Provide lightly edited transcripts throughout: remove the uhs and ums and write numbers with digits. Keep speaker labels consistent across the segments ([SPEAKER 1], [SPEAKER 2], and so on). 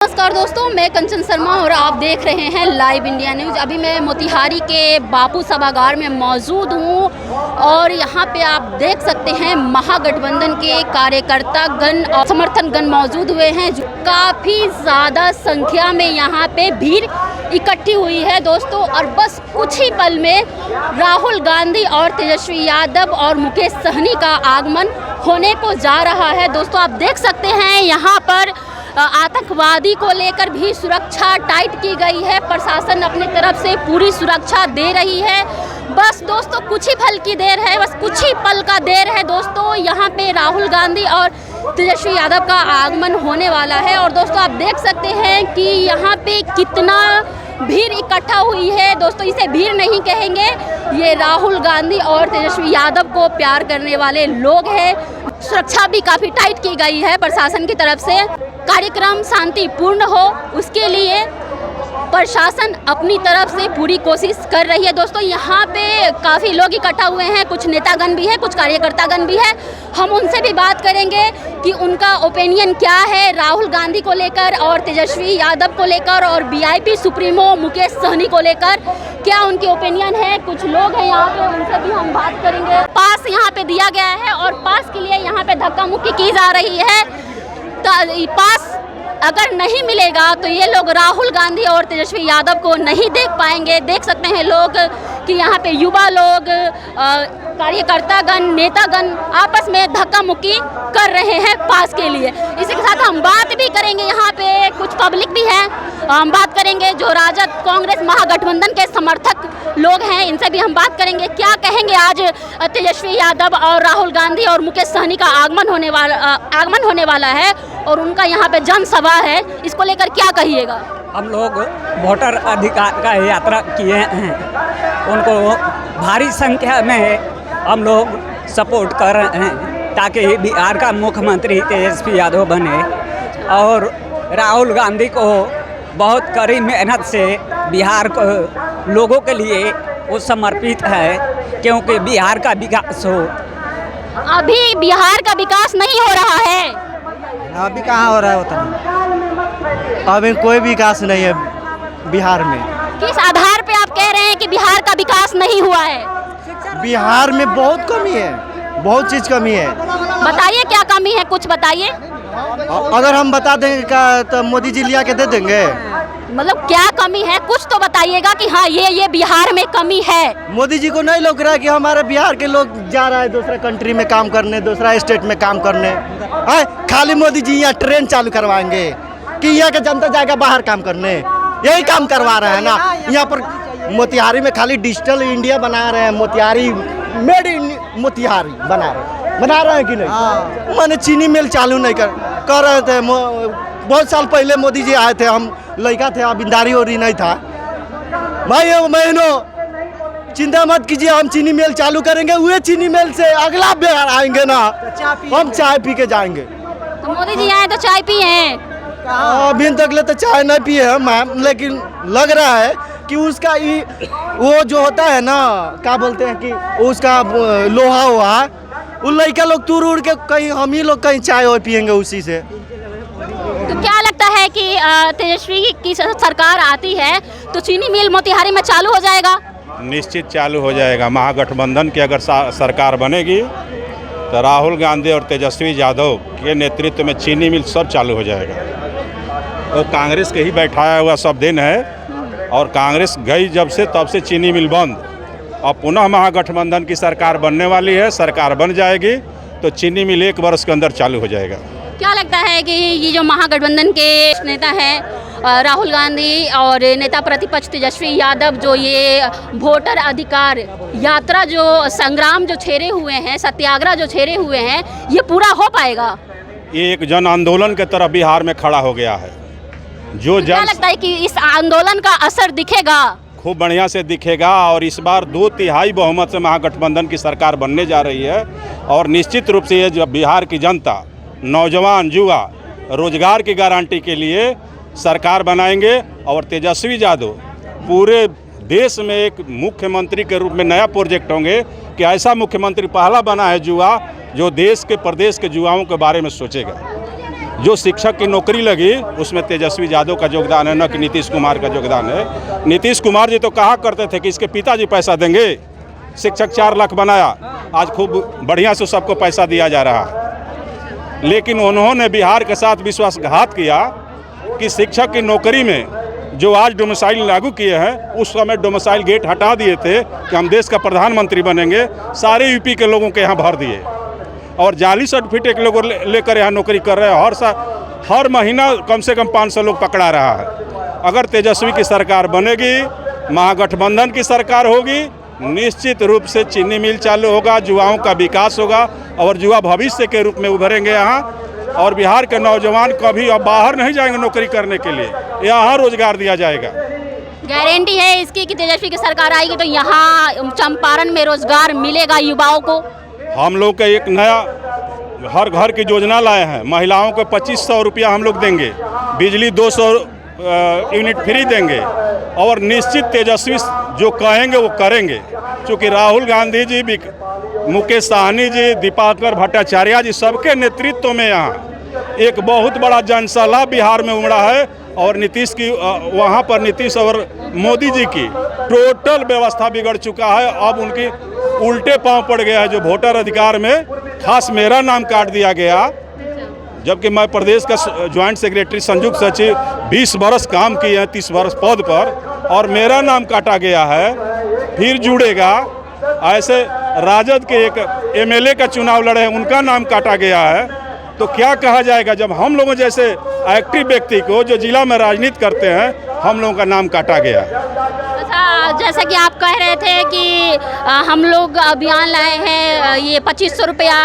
[SPEAKER 1] नमस्कार दोस्तों, मैं कंचन शर्मा और आप देख रहे हैं लाइव इंडिया न्यूज़। अभी मैं मोतिहारी के बापू सभागार में मौजूद हूं और यहां पे आप देख सकते हैं महागठबंधन के कार्यकर्तागण और समर्थकगण मौजूद हुए हैं। जो काफ़ी ज़्यादा संख्या में यहां पे भीड़ इकट्ठी हुई है दोस्तों। और बस कुछ ही पल में राहुल गांधी और तेजस्वी यादव और मुकेश सहनी का आगमन होने को जा रहा है दोस्तों। आप देख सकते हैं यहाँ पर आतंकवादी को लेकर भी सुरक्षा टाइट की गई है। प्रशासन अपनी तरफ से पूरी सुरक्षा दे रही है। बस दोस्तों कुछ ही पल की देर है, बस कुछ ही पल का देर है दोस्तों। यहाँ पे राहुल गांधी और तेजस्वी यादव का आगमन होने वाला है। और दोस्तों आप देख सकते हैं कि यहाँ पे कितना भीड़ इकट्ठा हुई है दोस्तों। इसे भीड़ नहीं कहेंगे, ये राहुल गांधी और तेजस्वी यादव को प्यार करने वाले लोग हैं। सुरक्षा भी काफ़ी टाइट की गई है प्रशासन की तरफ से। कार्यक्रम शांतिपूर्ण हो उसके लिए प्रशासन अपनी तरफ से पूरी कोशिश कर रही है दोस्तों। यहाँ पे काफ़ी लोग इकट्ठा हुए हैं, कुछ नेतागण भी है, कुछ कार्यकर्तागण भी है। हम उनसे भी बात करेंगे कि उनका ओपिनियन क्या है राहुल गांधी को लेकर और तेजस्वी यादव को लेकर और वीआईपी सुप्रीमो मुकेश सहनी को लेकर क्या उनकी ओपिनियन है। कुछ लोग हैं यहाँ पे, उनसे भी हम बात करेंगे। पास यहाँ पे दिया गया है और पास के लिए यहाँ पे धक्का मुक्की की जा रही है। तो पास अगर नहीं मिलेगा तो ये लोग राहुल गांधी और तेजस्वी यादव को नहीं देख पाएंगे। देख सकते हैं लोग कि यहाँ पे युवा लोग, कार्यकर्तागण, नेतागण आपस में धक्का मुक्की कर रहे हैं पास के लिए। इसी के साथ हम बात भी करेंगे, यहाँ पे कुछ पब्लिक भी है, हम बात करेंगे जो राजद कांग्रेस महागठबंधन के समर्थक लोग हैं, इनसे भी हम बात करेंगे क्या कहेंगे आज तेजस्वी यादव और राहुल गांधी और मुकेश सहनी का आगमन होने वाला है और उनका यहाँ पे जनसभा है, इसको लेकर क्या कहिएगा।
[SPEAKER 2] हम लोग वोटर अधिकार का यात्रा किए हैं, उनको भारी संख्या में हम लोग सपोर्ट कर रहे हैं ताकि बिहार का मुख्यमंत्री तेजस्वी यादव बने। और राहुल गांधी को बहुत कड़ी मेहनत से बिहार को लोगों के लिए वो समर्पित है क्योंकि बिहार का विकास हो।
[SPEAKER 1] अभी बिहार का विकास नहीं हो रहा है,
[SPEAKER 3] अभी कहाँ हो रहा है उतना, अभी कोई विकास नहीं है बिहार में।
[SPEAKER 1] किस आधार पे आप कह रहे हैं कि बिहार का विकास नहीं हुआ है।
[SPEAKER 3] बिहार में बहुत कमी है, बहुत चीज़ कमी है।
[SPEAKER 1] बताइए क्या कमी है, कुछ बताइए।
[SPEAKER 3] अगर हम बता देंगे क्या तो मोदी जी लिया के दे देंगे।
[SPEAKER 1] मतलब क्या कमी है, कुछ तो बताइएगा कि हाँ ये बिहार में कमी है।
[SPEAKER 3] मोदी जी को नहीं लग रहा है कि हमारे बिहार के लोग जा रहा है दूसरे कंट्री में काम करने, दूसरा स्टेट में काम करने। खाली मोदी जी यहाँ ट्रेन चालू करवाएंगे कि यहाँ का जनता जाएगा बाहर काम करने, यही काम करवा रहे हैं ना। यहाँ पर मोतिहारी में खाली डिजिटल इंडिया बना रहे हैं, मोतिहारी मेड इन मोतिहारी बना रहे हैं कि नहीं। मैंने चीनी मिल चालू नहीं कर रहे थे। बहुत साल पहले मोदी जी आए थे, हम लड़का थे, अब इंदारी और नहीं था। भाई महीनों चिंता मत कीजिए, हम चीनी मिल चालू करेंगे। वही चीनी मिल से अगला बिहार आएंगे ना, हम चाय पी के जाएंगे।
[SPEAKER 1] तो मोदी जी आए तो चाय पिए हैं?
[SPEAKER 3] अभी तक ले तो चाय नहीं पिए हैं मैम, लेकिन लग रहा है कि उसका वो जो होता है ना, क्या बोलते हैं कि उसका लोहा हुआ, उन लड़का लोग तूर उड़ के कहीं हम ही लोग कहीं चाय और पियेंगे उसी से।
[SPEAKER 1] तो क्या लगता है कि तेजस्वी की सरकार आती है तो चीनी मिल मोतिहारी में चालू हो जाएगा?
[SPEAKER 4] निश्चित चालू हो जाएगा। महागठबंधन की अगर सरकार बनेगी तो राहुल गांधी और तेजस्वी यादव के नेतृत्व में चीनी मिल सब चालू हो जाएगा। तो कांग्रेस के ही बैठाया हुआ सब दिन है और कांग्रेस गई जब से तब से चीनी मिल बंद। अब पुनः महागठबंधन की सरकार बनने वाली है, सरकार बन जाएगी तो चीनी मिल 1 वर्ष के अंदर चालू हो जाएगा।
[SPEAKER 1] क्या लगता है कि ये जो महागठबंधन के नेता हैं राहुल गांधी और नेता प्रतिपक्ष तेजस्वी यादव, जो ये वोटर अधिकार यात्रा जो संग्राम जो छेड़े हुए हैं, सत्याग्रह जो छेड़े हुए हैं, ये पूरा हो पाएगा?
[SPEAKER 4] ये एक जन आंदोलन के तरफ बिहार में खड़ा हो गया है। जो
[SPEAKER 1] क्या लगता है कि इस आंदोलन का असर दिखेगा?
[SPEAKER 4] खूब बढ़िया से दिखेगा और इस बार 2/3 बहुमत से महागठबंधन की सरकार बनने जा रही है। और निश्चित रूप से ये जब बिहार की जनता, नौजवान, युवा रोजगार की गारंटी के लिए सरकार बनाएंगे और तेजस्वी यादव पूरे देश में एक मुख्यमंत्री के रूप में नया प्रोजेक्ट होंगे कि ऐसा मुख्यमंत्री पहला बना है युवा जो देश के प्रदेश के युवाओं के बारे में सोचेगा। जो शिक्षक की नौकरी लगी उसमें तेजस्वी यादव का योगदान है, न कि नीतीश कुमार का योगदान है। नीतीश कुमार जी तो कहा करते थे कि इसके पिताजी पैसा देंगे, शिक्षक 4 लाख बनाया, आज खूब बढ़िया से सबको पैसा दिया जा रहा है। लेकिन उन्होंने बिहार के साथ विश्वासघात किया कि शिक्षक की नौकरी में जो आज डोमिसाइल लागू किए हैं, उस समय डोमिसाइल गेट हटा दिए थे कि हम देश का प्रधानमंत्री बनेंगे, सारे यूपी के लोगों के यहाँ भर दिए और जाली सर्टिफिकेट के लोग लेकर यहाँ नौकरी कर रहे हैं। हर महीना कम से कम 500 लोग पकड़ा रहा है। अगर तेजस्वी की सरकार बनेगी, महागठबंधन की सरकार होगी, निश्चित रूप से चीनी मिल चालू होगा, युवाओं का विकास होगा और युवा भविष्य के रूप में उभरेंगे यहाँ। और बिहार के नौजवान कभी अब बाहर नहीं जाएंगे नौकरी करने के लिए, यहाँ रोजगार दिया जाएगा।
[SPEAKER 1] गारंटी है इसकी कि तेजस्वी की सरकार आएगी तो यहाँ चंपारण में रोजगार मिलेगा युवाओं को।
[SPEAKER 4] हम लोग का एक नया हर घर की योजना लाए हैं। महिलाओं को 2500 रुपया हम लोग देंगे, बिजली 200 यूनिट फ्री देंगे और निश्चित तेजस्वी जो कहेंगे वो करेंगे। क्योंकि राहुल गांधी जी, मुकेश सहनी जी, दीपाकर भट्टाचार्य जी, सबके नेतृत्व में यहाँ एक बहुत बड़ा जनसैलाब बिहार में उमड़ा है और नीतीश की वहाँ पर नीतीश और मोदी जी की टोटल व्यवस्था बिगड़ चुका है। अब उनकी उल्टे पांव पड़ गया है। जो वोटर अधिकार में खास मेरा नाम काट दिया गया, जबकि मैं प्रदेश का ज्वाइंट सेक्रेटरी संयुक्त सचिव 20 बरस काम किए हैं, 30 बरस पद पर, और मेरा नाम काटा गया है। फिर जुड़ेगा ऐसे राजद के एक एमएलए का चुनाव लड़े हैं, उनका नाम काटा गया है। तो क्या कहा जाएगा जब हम लोगों जैसे एक्टिव व्यक्ति को जो जिला में राजनीति करते हैं, हम लोगों का नाम काटा गया।
[SPEAKER 1] अच्छा, जैसा कि आप कह रहे थे कि हम लोग अभियान लाए हैं, ये 2500 रुपया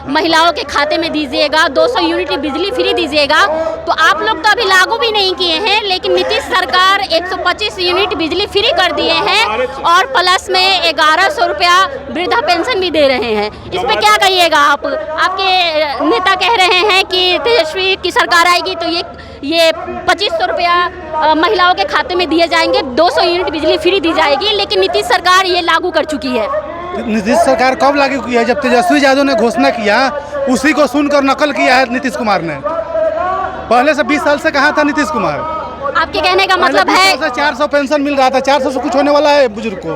[SPEAKER 1] महिलाओं के खाते में दीजिएगा, 200 यूनिट बिजली फ्री दीजिएगा, तो आप लोग तो अभी लागू भी नहीं किए हैं, लेकिन नीतीश सरकार 125 यूनिट बिजली फ्री कर दिए हैं और प्लस में 1100 रुपया वृद्धा पेंशन भी दे रहे हैं। इस पर क्या कहिएगा आप? आपके नेता कह रहे हैं कि तेजस्वी की सरकार आएगी तो ये 2500 रुपया महिलाओं के खाते में दिए जाएंगे, 200 यूनिट बिजली फ्री दी जाएगी, लेकिन नीतीश सरकार ये लागू कर चुकी है।
[SPEAKER 5] नीतीश सरकार कब लागू किया है? जब तेजस्वी यादव ने घोषणा किया, उसी को सुनकर नकल किया है नीतीश कुमार ने। पहले से 20 साल से कहा था नीतीश कुमार।
[SPEAKER 1] आपके कहने का मतलब है
[SPEAKER 5] 400 पेंशन मिल रहा था, 400 से कुछ होने वाला है बुजुर्ग को।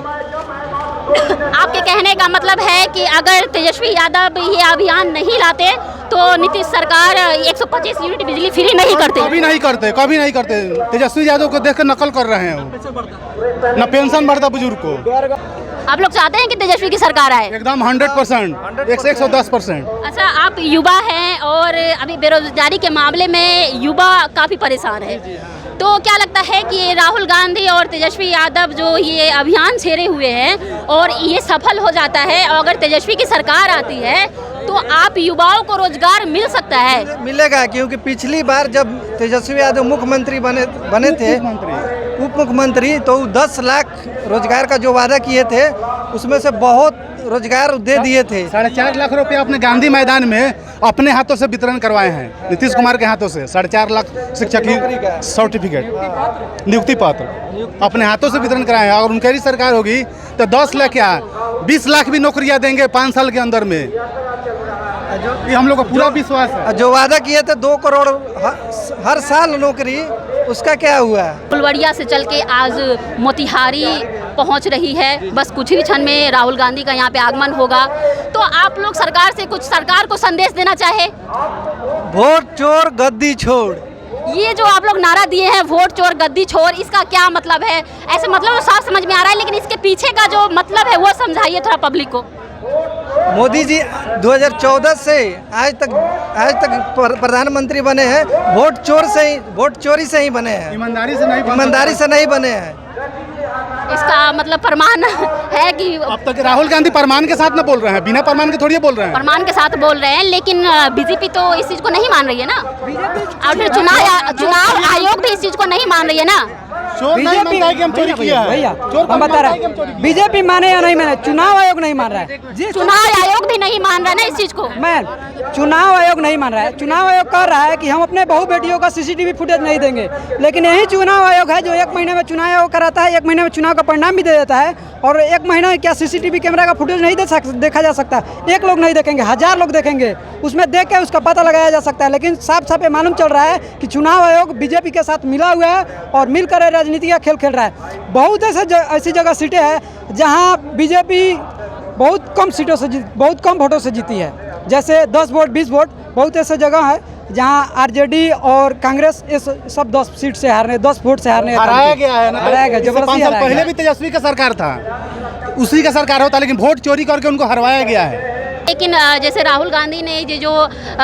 [SPEAKER 1] आपके कहने का मतलब है कि अगर तेजस्वी यादव ये अभियान नहीं लाते तो नीतीश सरकार 125 यूनिट बिजली फ्री नहीं करते।
[SPEAKER 5] कभी नहीं करते। तेजस्वी यादव को देख कर नकल कर रहे हैं। न पेंशन बढ़ता बुजुर्ग को।
[SPEAKER 1] आप लोग चाहते हैं कि तेजस्वी की सरकार आए?
[SPEAKER 5] एकदम 100%, 110%।
[SPEAKER 1] अच्छा, आप युवा हैं और अभी बेरोजगारी के मामले में युवा काफ़ी परेशान है, तो क्या लगता है कि राहुल गांधी और तेजस्वी यादव जो ये अभियान छेड़े हुए हैं और ये सफल हो जाता है और अगर तेजस्वी की सरकार आती है तो आप युवाओं को रोजगार मिल सकता है?
[SPEAKER 6] मिलेगा, क्योंकि पिछली बार जब तेजस्वी यादव मुख्यमंत्री बने थे, उप मुख्यमंत्री, तो 10 लाख रोजगार का जो वादा किए थे उसमें से बहुत रोजगार दे दिए थे।
[SPEAKER 5] 4.5 लाख रुपए अपने गांधी मैदान में अपने हाथों से वितरण करवाए हैं नीतीश कुमार के हाथों से। 4.5 लाख शिक्षक की सर्टिफिकेट, नियुक्ति पत्र अपने हाथों से वितरण कराए हैं। अगर उनकी सरकार होगी तो 10 लाख क्या 20 लाख भी नौकरियां देंगे 5 साल के अंदर में। ये हम लोग का पूरा विश्वास है।
[SPEAKER 6] जो वादा किए थे 2 करोड़ हर साल नौकरी, उसका क्या हुआ?
[SPEAKER 1] फुलवड़िया से चल के आज मोतिहारी पहुंच रही है। बस कुछ ही क्षण में राहुल गांधी का यहाँ पे आगमन होगा। तो आप लोग सरकार को संदेश देना चाहे?
[SPEAKER 6] वोट चोर गद्दी छोड़,
[SPEAKER 1] ये जो आप लोग नारा दिए हैं वोट चोर गद्दी छोड़, इसका क्या मतलब है? ऐसे मतलब तो साफ समझ में आ रहा है, लेकिन इसके पीछे का जो मतलब है वो समझाइए थोड़ा पब्लिक को।
[SPEAKER 6] मोदी जी 2014 से आज तक प्रधानमंत्री बने हैं, वोट चोरी से ही बने हैं,
[SPEAKER 5] ईमानदारी से नहीं
[SPEAKER 6] बने हैं।
[SPEAKER 1] इसका मतलब प्रमाण है कि
[SPEAKER 5] अब तक राहुल गांधी प्रमाण के साथ न बोल रहे हैं, बिना प्रमाण के थोड़ी बोल रहे हैं।
[SPEAKER 1] प्रमाण के साथ बोल रहे हैं, लेकिन बीजेपी तो इस चीज को नहीं मान रही है ना, और फिर चुनाव आयोग भी इस चीज को नहीं मान रही है ना।
[SPEAKER 5] चोर नहीं मानता है कि हम चोरी किया है।
[SPEAKER 7] भैया हम बता रहे हैं, बीजेपी माने या नहीं माने, चुनाव आयोग नहीं मान रहा है।
[SPEAKER 1] चुनाव आयोग भी नहीं मान रहा है ना इस चीज को।
[SPEAKER 7] मैं चुनाव आयोग नहीं मान रहा है। चुनाव आयोग कह रहा है कि हम अपने बहू बेटियों का सीसीटीवी फुटेज नहीं देंगे, लेकिन यही चुनाव आयोग है जो 1 महीने में चुनाव कराता है, 1 महीने में चुनाव का परिणाम भी दे देता है और एक महीना क्या CCTV कैमरा का फुटेज नहीं देखा जा सकता? एक लोग नहीं देखेंगे, 1000 लोग देखेंगे, उसमें देख के उसका पता लगाया जा सकता है। लेकिन साफ साफ ये मालूम चल रहा है कि चुनाव आयोग बीजेपी के साथ मिला हुआ है और मिलकर राजनीति का खेल खेल रहा है। बहुत ऐसी जगह सीटें हैं जहाँ बीजेपी बहुत कम वोटों से जीती है, जैसे 10 वोट 20 वोट। बहुत ऐसे जगह है जहां RJD और कांग्रेस इस सब 10 सीट से हारने, 10 वोट से हारने
[SPEAKER 5] हराया गया है ना।
[SPEAKER 7] हराया गया, जबरदस्ती
[SPEAKER 5] 5 साल
[SPEAKER 7] हराया
[SPEAKER 5] पहले
[SPEAKER 7] गया।
[SPEAKER 5] भी तेजस्वी का सरकार था, उसी का सरकार होता, लेकिन वोट चोरी करके उनको हरवाया गया है।
[SPEAKER 1] लेकिन जैसे राहुल गांधी ने ये जो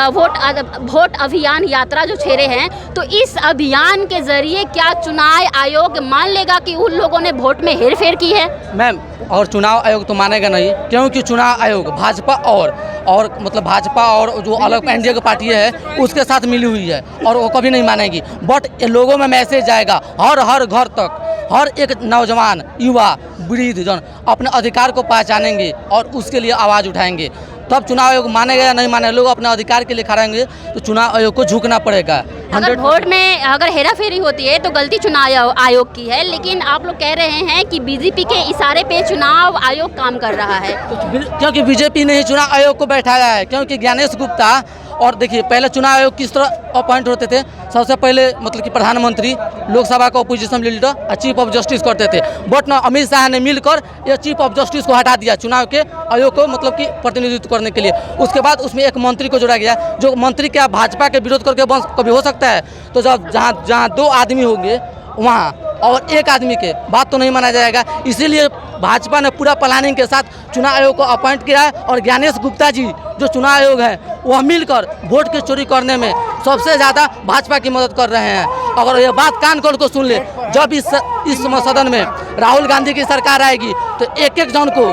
[SPEAKER 1] वोट अभियान यात्रा जो छेड़े हैं, तो इस अभियान के जरिए क्या चुनाव आयोग मान लेगा कि उन लोगों ने वोट में हेरफेर की है?
[SPEAKER 8] मैम, और चुनाव आयोग तो मानेगा नहीं, क्योंकि चुनाव आयोग भाजपा और मतलब भाजपा और जो अलग एनडीए की पार्टी है उसके साथ मिली हुई है और वो कभी नहीं मानेगी। बट लोगों में मैसेज जाएगा हर घर तक, हर एक नौजवान, युवा, वृद्ध जन अपने अधिकार को पहचानेंगे और उसके लिए आवाज़ उठाएंगे, तब चुनाव आयोग मानेगा या नहीं मानेगा। लोग अपने अधिकार के लिए खड़े रहेंगे तो चुनाव आयोग को झुकना पड़ेगा।
[SPEAKER 1] अगर वोट में अगर हेराफेरी होती है तो गलती चुनाव आयोग की है, लेकिन आप लोग कह रहे हैं कि बीजेपी के इशारे पे चुनाव आयोग काम कर रहा है।
[SPEAKER 8] क्योंकि बीजेपी ने ही चुनाव आयोग को बैठाया है, क्योंकि ज्ञानेश गुप्ता और देखिए पहले चुनाव आयोग किस तरह अपॉइंट होते थे। सबसे पहले मतलब कि प्रधानमंत्री, लोकसभा का अपोजिशन लीडर और चीफ ऑफ जस्टिस करते थे। बट ना अमित शाह ने मिलकर ये चीफ ऑफ जस्टिस को हटा दिया चुनाव के आयोग को मतलब कि प्रतिनिधित्व करने के लिए। उसके बाद उसमें एक मंत्री को जोड़ा गया, जो मंत्री क्या भाजपा के विरोध करके कभी हो सकता है? तो जब जहाँ 2 आदमी होंगे वहाँ और एक आदमी के बात तो नहीं माना जाएगा। इसीलिए भाजपा ने पूरा प्लानिंग के साथ चुनाव आयोग को अपॉइंट किया है और ज्ञानेश गुप्ता जी जो चुनाव आयोग है वह मिलकर वोट की चोरी करने में सबसे ज़्यादा भाजपा की मदद कर रहे हैं। अगर ये बात कान खोल को सुन ले, जब इस सदन में राहुल गांधी की सरकार आएगी तो एक जन को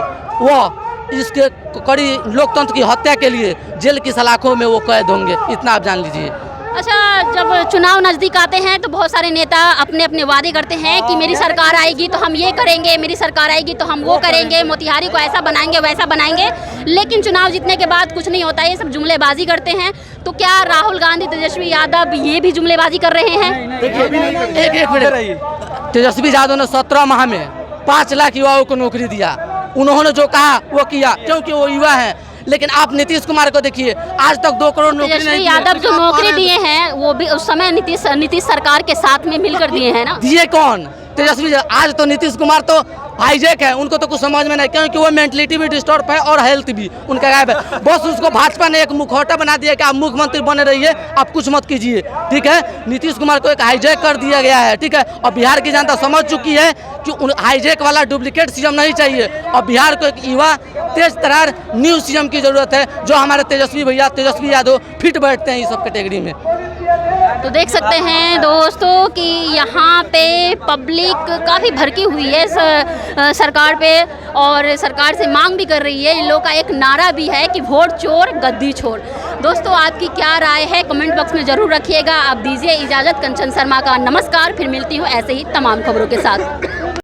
[SPEAKER 8] वह इसके कड़ी लोकतंत्र की हत्या के लिए जेल की सलाखों में वो कैद होंगे, इतना आप जान लीजिए।
[SPEAKER 1] अच्छा, जब चुनाव नज़दीक आते हैं तो बहुत सारे नेता अपने अपने वादे करते हैं कि मेरी सरकार आएगी तो हम ये करेंगे, मेरी सरकार आएगी तो हम वो करेंगे, मोतिहारी को ऐसा बनाएंगे वैसा बनाएंगे, लेकिन चुनाव जीतने के बाद कुछ नहीं होता, ये सब जुमलेबाजी करते हैं। तो क्या राहुल गांधी, तेजस्वी यादव ये भी जुमलेबाजी कर रहे हैं?
[SPEAKER 8] एक मिनट, तेजस्वी यादव ने 17 माह में 5 लाख युवाओं को नौकरी दिया। उन्होंने जो कहा वो किया, क्योंकि वो युवा हैं। लेकिन आप नीतीश कुमार को देखिए, आज तक 2 करोड़ नौकरी नहीं दी।
[SPEAKER 1] यादव जो नौकरी दिए हैं वो भी उस समय नीतीश सरकार के साथ में मिलकर दिए हैं ना।
[SPEAKER 8] दिए कौन? तेजस्वी। आज तो नीतीश कुमार तो हाईजैक है, उनको तो कुछ समझ में नहीं, क्योंकि वो मेंटलिटी भी डिस्टर्ब है और हेल्थ भी उनका गायब है। बस उसको भाजपा ने एक मुखौटा बना दिया कि आप मुख्यमंत्री बने रहिए, आप कुछ मत कीजिए, ठीक है। नीतीश कुमार को एक हाईजैक कर दिया गया है, ठीक है। और बिहार की जनता समझ चुकी है कि उन हाईजैक वाला डुप्लीकेट सीएम नहीं चाहिए। और बिहार को एक युवा तेज तरार न्यू सीएम की जरूरत है, जो हमारे तेजस्वी भैया, तेजस्वी यादव फिट बैठते हैं इस सब कैटेगरी में।
[SPEAKER 1] तो देख सकते हैं दोस्तों कि यहाँ पे पब्लिक काफ़ी भड़की हुई है सरकार पे, और सरकार से मांग भी कर रही है। इन लोगों का एक नारा भी है कि वोट चोर गद्दी छोड़। दोस्तों, आपकी क्या राय है कमेंट बॉक्स में ज़रूर रखिएगा। आप दीजिए इजाज़त। कंचन शर्मा का नमस्कार, फिर मिलती हूँ ऐसे ही तमाम खबरों के साथ।